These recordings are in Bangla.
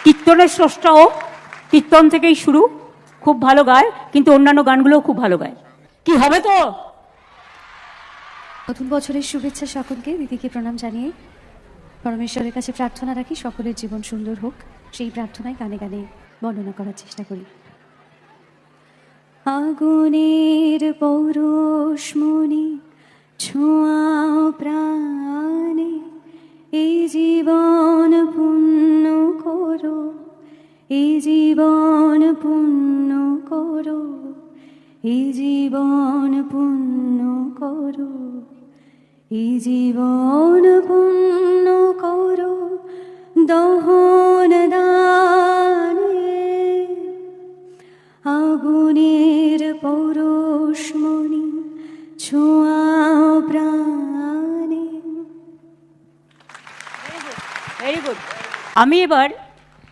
কীর্তনের স্রষ্টাও কীর্তন থেকেই শুরু, খুব ভালো গায়, কিন্তু অন্যান্য গানগুলোও খুব ভালো গায়। কি হবে তো? নতুন বছরের শুভেচ্ছা সকলকে, দিদিকে প্রণাম জানিয়ে পরমেশ্বরের কাছে প্রার্থনা রাখি সকলের জীবন সুন্দর হোক। সেই প্রার্থনায় গানে গানে বর্ণনা করার চেষ্টা করি। আগুনের পৌরুষমণি ছোঁয়াও প্রাণে, এই জীবন পূর্ণ করো, এই জীবন পূর্ণ করো, এই জীবন পূর্ণ করো, এই জীবন পূর্ণ করো দহন দানে। আগুনের পৌরুষমণি ছোঁয়াও প্রাণে। Very good. আমি এবার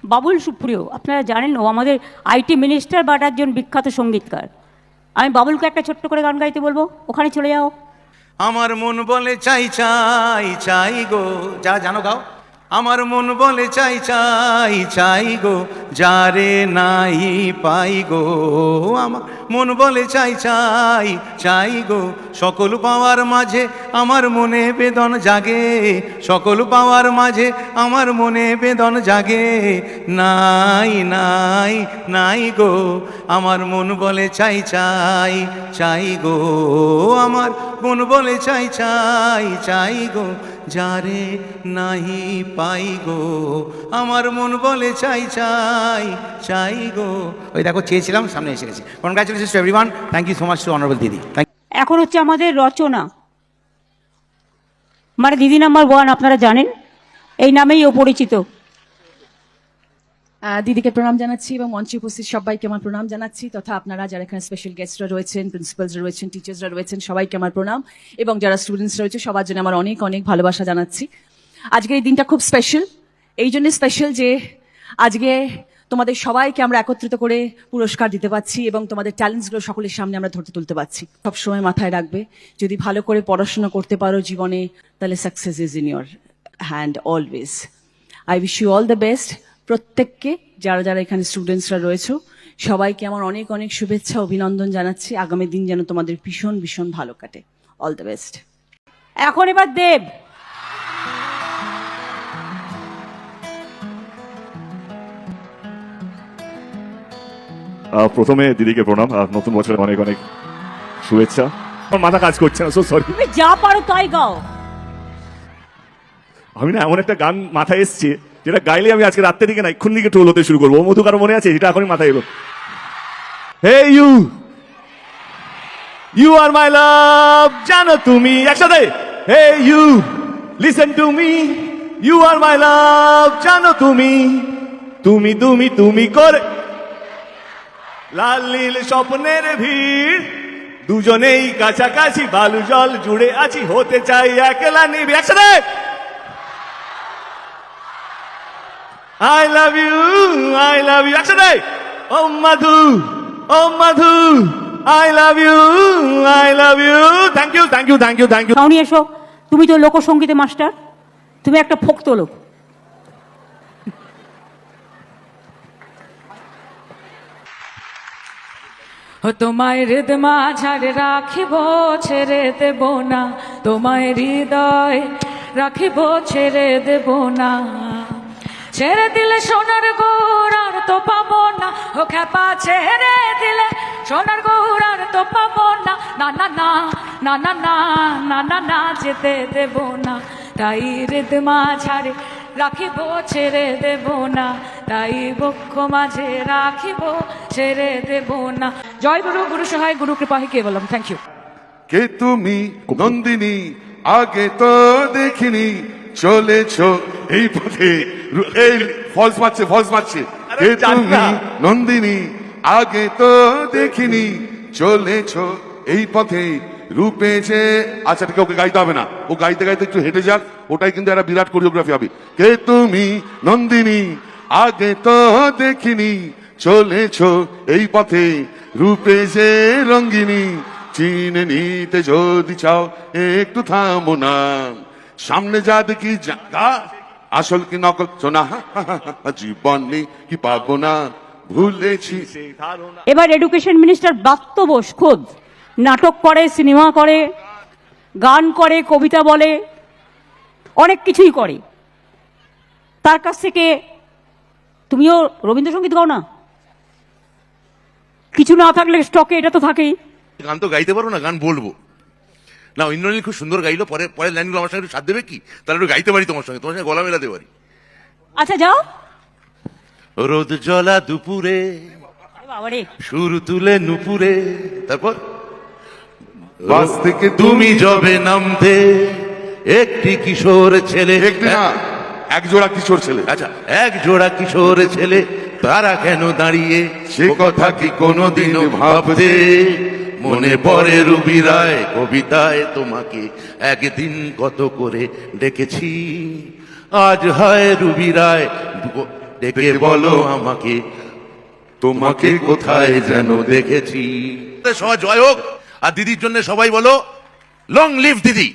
বাবুল সুপ্রিয়, আপনারা জানেন ও আমাদের আইটি মিনিস্টার বাট একজন বিখ্যাত সঙ্গীতকার। আমি বাবুলকে একটা ছোট্ট করে গান গাইতে বলবো, ওখানে চলে যাও। আমার মন বলে চাই চাই চাই গো, যারা জানো গাও। আমার মন বলে চাই চাই চাই গো, যারে নাই পাই গো। আমার মন বলে চাই চাই চাই গো, সকল পাওয়ার মাঝে আমার মনে বেদন জাগে, সকল পাওয়ার মাঝে আমার মনে বেদন জাগে। নাই নাই নাই গো, আমার মন বলে চাই চাই চাই গো, আমার মন বলে চাই চাই চাই গো, যারে নাহি পাই গো। আমার মন বলে চাই চাই চাই গো। ওই দেখো, চেয়েছিলাম, সামনে এসে গেছে। Congratulations to everyone. Thank you so much to honourable didi. এখন হচ্ছে আমাদের রচনা, মানে দিদি নাম্বার 1, আপনারা জানেন, এই নামেই ও পরিচিত। দিদিকে প্রণাম জানাচ্ছি এবং মঞ্চে উপস্থিত সবাইকে আমার প্রণাম জানাচ্ছি, তথা আপনারা যারা এখানে স্পেশাল গেস্টরা রয়েছেন, প্রিন্সিপালসরা রয়েছেন, টিচার্সরা রয়েছেন, সবাইকে আমার প্রণাম, এবং যারা স্টুডেন্টস রয়েছে সবার জন্য আমার অনেক অনেক ভালোবাসা জানাচ্ছি। আজকের এই দিনটা খুব স্পেশাল, এই জন্য স্পেশাল যে আজকে তোমাদের সবাইকে আমরা একত্রিত করে পুরস্কার দিতে পারছি এবং তোমাদের ট্যালেন্টসগুলো সকলের সামনে আমরা ধরতে তুলতে পারছি। সবসময় মাথায় রাখবে, যদি ভালো করে পড়াশোনা করতে পারো জীবনে, তাহলে success is in your hand always. I wish you all the best. প্রত্যেককে, যারা যারা এখানে স্টুডেন্টসরা রয়েছে, সবাইকে আমার অনেক অনেক শুভেচ্ছা, অভিনন্দন জানাচ্ছি। আগামী দিন যেন তোমাদের ভীষণ ভীষণ ভালো কাটে। All the best. এখন এবার দেব। প্রথমে দিদিকে প্রণাম, আর নতুন বছরের অনেক অনেক শুভেচ্ছা। আমার মাথা কাজ করছে না, সো সরি। তুমি যা পারো তাই গাও। আমি না এমন একটা গান মাথায় এসছে যেটা গাইলে আমি আজকে রাত্রে দিকে না এক্ষুন দিকে ট্রোল হতে শুরু করবো। মধু কারো মনে আছে? সেটা এখনই মাথায় এলো। হে you, you are my love, জানো তুমি, একসাথে। Hey you, listen to me, you are my love, জানো তুমি, তুমি তুমি তুমি করে লাল নীল স্বপ্নের ভিড়, দুজনেই কাছাকাছি, বালু জল জুড়ে আছি, হতে চাই একলা নিবি, একসাথে। I love you, I love you, একসাথে। ও মধু, ও মধু, I love you, I love you, thank you thank you thank you thank you. সাউনি এসো, তুমি তো লোকসঙ্গীতে মাস্টার, তুমি একটা ফোক তোলো। তোমায় হৃদ মাঝারে রাখিব, ছেড়ে দেব না, তোমায় হৃদয় রাখিব, ছেড়ে দেব না। ছেড়ে দিলে সোনার গৌড় আর তো পাবো না, ও খেপা ছেড়ে দিলে সোনার গৌড় আর তো পাবো না, না না না না না না না না না, যেতে দেব না। তাই হৃদ মাঝারে রাখিব, ছেড়ে দেব না, তাই বক্ষ মাঝে রাখিব, ছেড়ে দেব না। জয় গুরু, গুরু সহায়, গুরু কৃপাহি কেবলম। Thank you. কে তুমি নন্দিনী, আগে তো দেখিনি, চলেছ এই পথে। এই ফলস মারছে, ফলস মারছে। কে তুমি নন্দিনী, আগে তো দেখিনি, চলেছ এই পথে, রূপে যে। আচ্ছা ঠিক, ওকে গাইতে হবে না, ও গাইতে গাইতে একটু হেঁটে যাক, ওটাই কিন্তু একটা বিরাট কোরিওগ্রাফি হবে। কে তুমি নন্দিনী, আগে তো দেখিনি, চলেছ এই পথে, রূপে যে রঙ্গিনী, চিনে নিতে যদি চাও একটু থামো না, সামনে যা দেখি আসল কি নকল শোনা জীবন নেই কি পাবো না ভুলেছি সেই ধারণা এবার এডুকেশন মিনিস্টার ব্রাত্য বোস খোদ নাটক করে, সিনেমা করে, গান করে, কবিতা বলে, অনেক কিছুই করে। তার কাছ থেকে তুমিও রবীন্দ্রসঙ্গীত গাও না? কিছু না থাকলে স্টকে এটা তো থাকেই। গান তো গাইতে পারো না, গান বলবো না। ইন্দ্রনীল খুব সুন্দর গাইলো, পরের লাইনগুলো আমার সঙ্গে একটু সাথ দেবে কি? তাহলে একটু গাইতে পারি তোমার সঙ্গে গলা মেলাতে পারি। আচ্ছা যাও। রোদ জ্বলা দুপুরে বাবারে, সুর তুলে নুপুরে, তারপর বাস থেকে তুমি যবে নামতে একটি কিশোর ছেলে, একটি না এক জোড়া কিশোর ছেলে, আচ্ছা এক জোড়া কিশোর ছেলে, তারা কেন দাঁড়িয়ে সে কথা কি কোনোদিন ভাবতে মনে পড়ে রুবি রায় কবিতায় তোমাকে একদিন কত করে ডেকেছি। আজ হয় রুবি রায় ডেকে বলো আমাকে তোমাকে কোথায় যেন দেখেছি। সবাই জয় হোক। আর দিদির জন্য সবাই বলো লং লিভ দিদি।